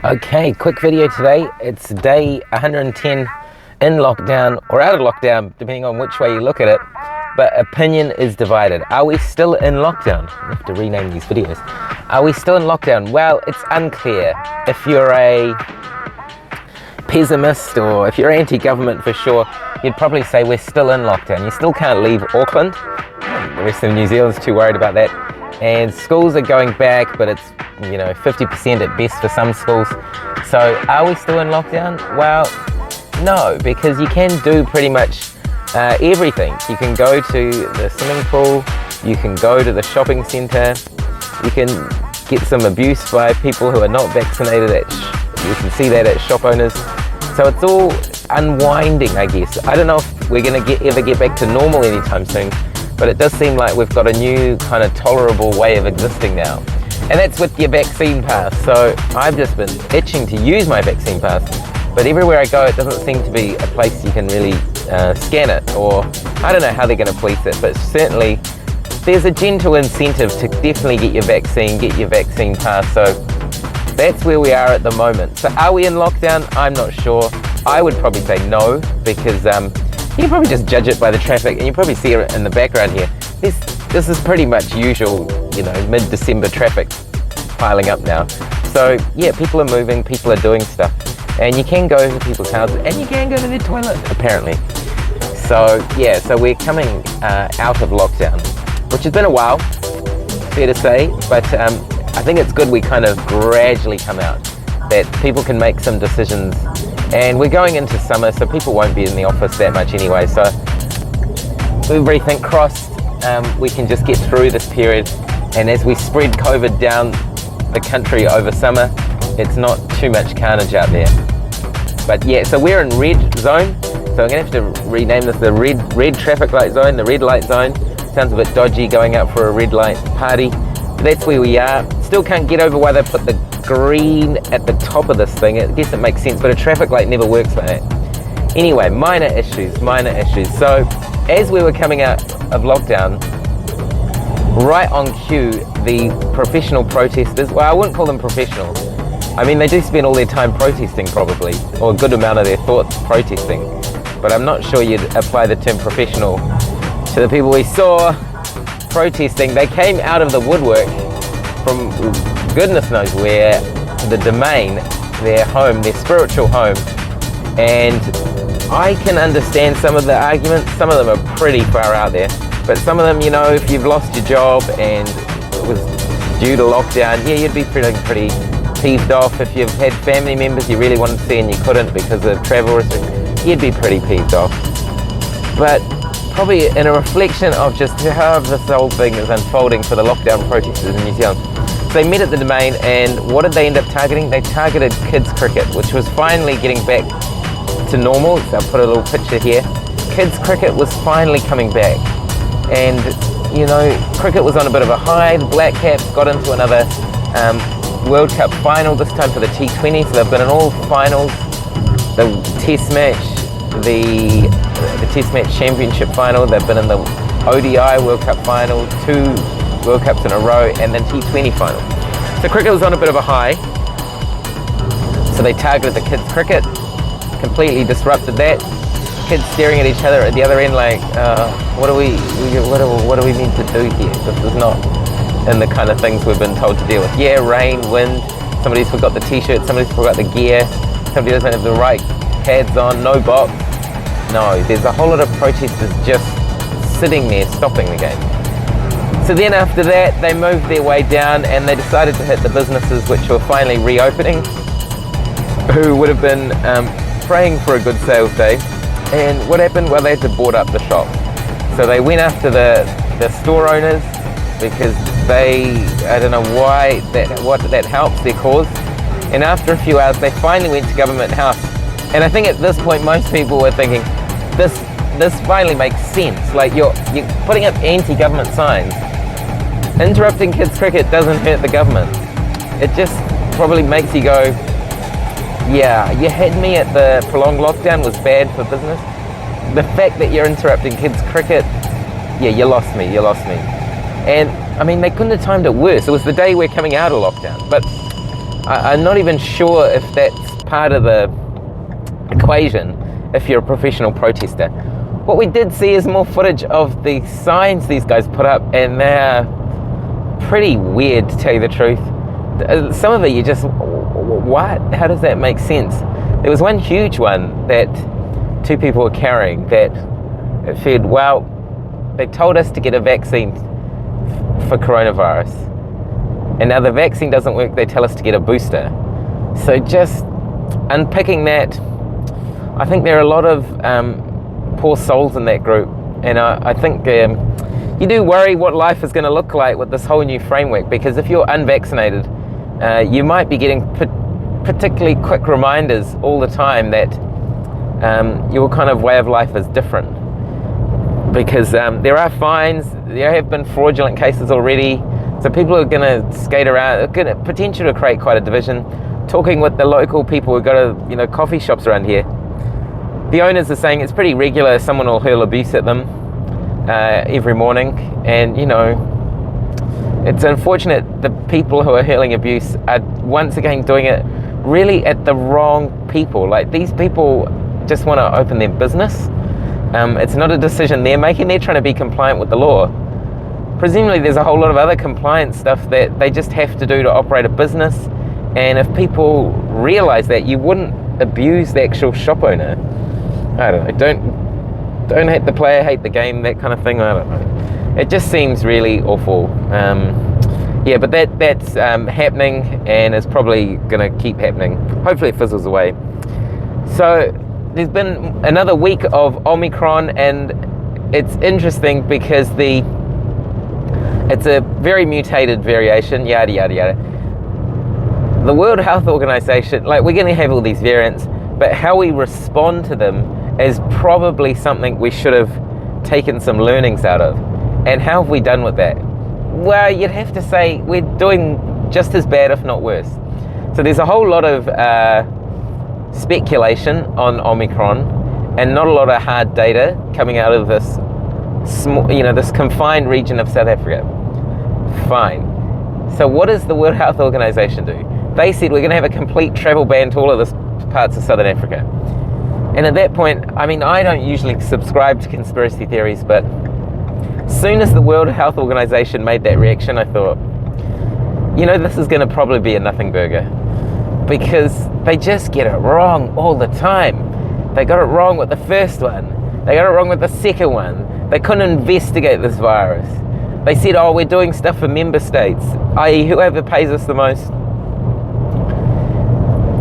Okay, quick video today. It's day 110 in lockdown or out of lockdown, depending on which way you look at it. But opinion is divided. Are we still in lockdown? I have to rename these videos. Are we still in lockdown? Well, it's unclear. If you're a pessimist or if you're anti-government for sure, you'd probably say we're still in lockdown. You still can't leave Auckland. The rest of New Zealand's too worried about that. And schools are going back, but it's 50% at best for some schools. So are we still in lockdown? Well, no, because you can do pretty much everything. You can go to the swimming pool, you can go to the shopping centre, you can get some abuse by people who are not vaccinated. You can see that at shop owners. So it's all unwinding, I guess. I don't know if we're going to ever get back to normal anytime soon, but it does seem like we've got a new kind of tolerable way of existing now. And that's with your vaccine pass. So I've just been itching to use my vaccine pass, but everywhere I go it doesn't seem to be a place you can really scan it, or I don't know how they're going to police it, but certainly there's a gentle incentive to definitely get your vaccine pass. So that's where we are at the moment. So are we in lockdown? I'm not sure. I would probably say no, because you can probably just judge it by the traffic, and you probably see it in the background here. This is pretty much usual, mid-December traffic piling up now. So yeah, people are moving, people are doing stuff, and you can go to people's houses, and you can go to their toilet, apparently. So yeah, so we're coming out of lockdown, which has been a while, fair to say, but I think it's good we kind of gradually come out, that people can make some decisions. And we're going into summer, so people won't be in the office that much anyway. So everything crossed, we can just get through this period. And as we spread COVID down the country over summer, it's not too much carnage out there. But yeah, so we're in red zone. So I'm gonna have to rename this the red traffic light zone, the red light zone. Sounds a bit dodgy going out for a red light party. But that's where we are. Still can't get over why they put the green at the top of this thing. I guess it makes sense, but a traffic light never works like that. Anyway, minor issues. So as we were coming out of lockdown, right on cue, the professional protesters, well, I wouldn't call them professionals. I mean, they do spend all their time protesting probably, or a good amount of their thoughts protesting, but I'm not sure you'd apply the term professional to the people we saw protesting. They came out of the woodwork from goodness knows where, the Domain, their home, their spiritual home. And I can understand some of the arguments. Some of them are pretty far out there, but some of them, if you've lost your job and it was due to lockdown, yeah, you'd be pretty peeved off. If you've had family members you really wanted to see and you couldn't because of travel restrictions, you'd be pretty peeved off. But probably in a reflection of just how this whole thing is unfolding for the lockdown protesters in New Zealand. They met at the Domain, and what did they end up targeting? They targeted kids cricket, which was finally getting back to normal. So I'll put a little picture here. Kids cricket was finally coming back, and cricket was on a bit of a high. The Black Caps got into another World Cup final, this time for the T20, so they've been in all finals. The Test match, the Test match championship final, they've been in the ODI World Cup final, 2 World Cups in a row, and then T20 final. So cricket was on a bit of a high, so they targeted the kids cricket, completely disrupted that. Kids staring at each other at the other end like, what do we need to do here? This is not in the kind of things we've been told to deal with. Yeah, rain, wind, somebody's forgot the t-shirt, somebody's forgot the gear, somebody doesn't have the right pads on, no box. No, there's a whole lot of protesters just sitting there stopping the game. So then after that, they moved their way down and they decided to hit the businesses which were finally reopening, who would have been praying for a good sales day. And what happened? Well, they had to board up the shop. So they went after the store owners because I don't know why, that helps their cause. And after a few hours, they finally went to Government House. And I think at this point, most people were thinking, this finally makes sense. Like you're putting up anti-government signs. Interrupting kids cricket doesn't hurt the government. It just probably makes you go, yeah, you had me at the prolonged lockdown was bad for business. The fact that you're interrupting kids cricket, yeah, you lost me. And I mean, they couldn't have timed it worse. It was the day we're coming out of lockdown. But I'm not even sure if that's part of the equation if you're a professional protester. What we did see is more footage of the signs these guys put up, and they're pretty weird, to tell you the truth. Some of it you just, what? How does that make sense? There was one huge one that 2 people were carrying that it said, well, they told us to get a vaccine for coronavirus, and now the vaccine doesn't work, they tell us to get a booster. So just unpicking that, I think there are a lot of poor souls in that group, and I think you do worry what life is going to look like with this whole new framework, because if you're unvaccinated, you might be getting particularly quick reminders all the time that your kind of way of life is different, because there are fines, there have been fraudulent cases already, so people are going to skate around, it's going to potentially create quite a division. Talking with the local people who go to coffee shops around here, the owners are saying it's pretty regular, someone will hurl abuse at them every morning, and it's unfortunate the people who are hurling abuse are once again doing it really at the wrong people. Like, these people just want to open their business. It's not a decision they're making, they're trying to be compliant with the law. Presumably there's a whole lot of other compliance stuff that they just have to do to operate a business, and if people realize that, you wouldn't abuse the actual shop owner. I don't know, don't hate the player, hate the game, that kind of thing. I don't know. It just seems really awful. Yeah, but that's happening, and it's probably going to keep happening. Hopefully it fizzles away. So there's been another week of Omicron, and it's interesting because it's a very mutated variation, yada, yada, yada. The World Health Organization, we're going to have all these variants, but how we respond to them is probably something we should have taken some learnings out of. And how have we done with that? Well, you'd have to say we're doing just as bad, if not worse. So there's a whole lot of speculation on Omicron, and not a lot of hard data coming out of this small, this confined region of South Africa. Fine. So what does the World Health Organization do? They said we're going to have a complete travel ban to all of this parts of Southern Africa. And at that point, I don't usually subscribe to conspiracy theories, but as soon as the World Health Organization made that reaction, I thought, this is going to probably be a nothing burger, because they just get it wrong all the time. They got it wrong with the first one. They got it wrong with the second one. They couldn't investigate this virus. They said, we're doing stuff for member states, i.e. whoever pays us the most.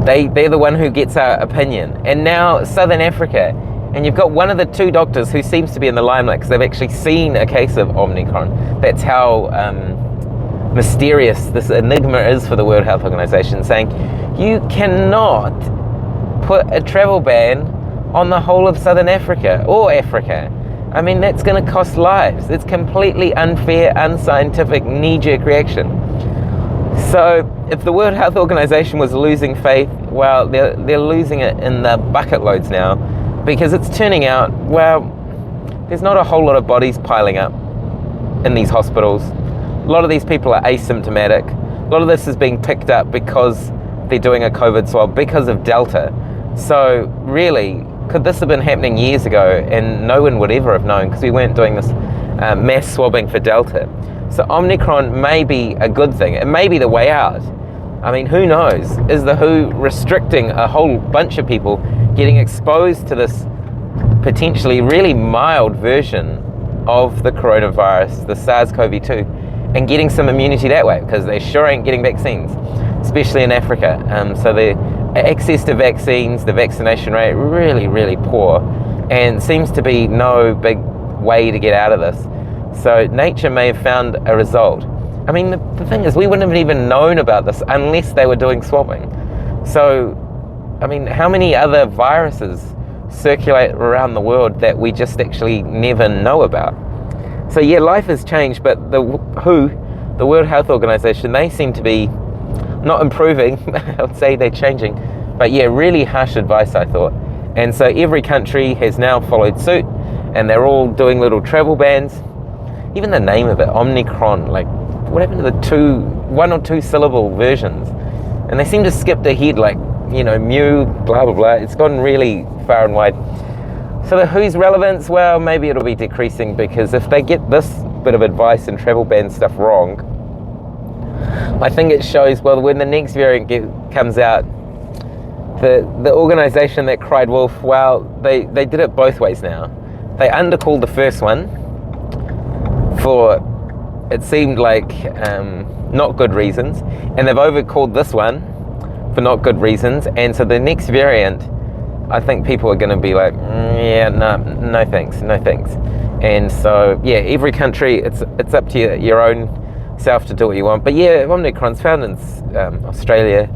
They're the one who gets our opinion. And now Southern Africa, and you've got one of the 2 doctors who seems to be in the limelight because they've actually seen a case of Omnicron. That's how mysterious this enigma is for the World Health Organization, saying you cannot put a travel ban on the whole of Southern Africa or Africa. That's going to cost lives. It's completely unfair, unscientific, knee-jerk reaction. So if the World Health Organization was losing faith, well, they're losing it in the bucket loads now, because it's turning out, there's not a whole lot of bodies piling up in these hospitals. A lot of these people are asymptomatic. A lot of this is being picked up because they're doing a COVID swab because of Delta. So really, could this have been happening years ago and no one would ever have known, because we weren't doing this mass swabbing for Delta? So Omnicron may be a good thing. It may be the way out. Who knows? Is the WHO restricting a whole bunch of people getting exposed to this potentially really mild version of the coronavirus, the SARS-CoV-2, and getting some immunity that way? Because they sure ain't getting vaccines, especially in Africa. So the access to vaccines, the vaccination rate, really, really poor, and seems to be no big way to get out of this. So nature may have found a result. The thing is, we wouldn't have even known about this unless they were doing swabbing. So, how many other viruses circulate around the world that we just actually never know about? So yeah, life has changed, but the WHO, the World Health Organization, they seem to be not improving. I would say they're changing. But yeah, really harsh advice, I thought. And so every country has now followed suit, and they're all doing little travel bans. Even the name of it, Omnicron, what happened to the 1 or 2 syllable versions? and they seem to skip ahead like, mu, blah, blah, blah. It's gone really far and wide. So the WHO's relevance, well, maybe it'll be decreasing, because if they get this bit of advice and travel ban stuff wrong, I think it shows, well, when the next variant comes out, the organisation that cried wolf, well, they did it both ways now. They undercalled the first one for, it seemed like, not good reasons, and they've overcalled this one for not good reasons, and so the next variant, I think people are going to be like, yeah, no thanks. And so, yeah, every country, it's up to your own self to do what you want. But yeah, Omnicron's found in Australia,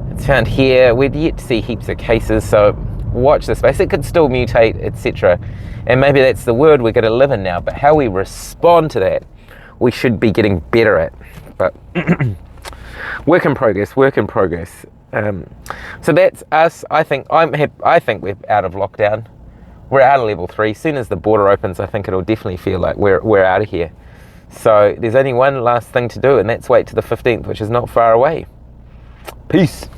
it's found here. We've yet to see heaps of cases, so watch this space. It could still mutate, etc. And maybe that's the world we're going to live in now, but how we respond to that, we should be getting better at. But work in progress. So that's us. I think we're out of lockdown. We're out of level 3. As soon as the border opens, I think it'll definitely feel like we're out of here. So there's only one last thing to do, and that's wait to the 15th, which is not far away. Peace.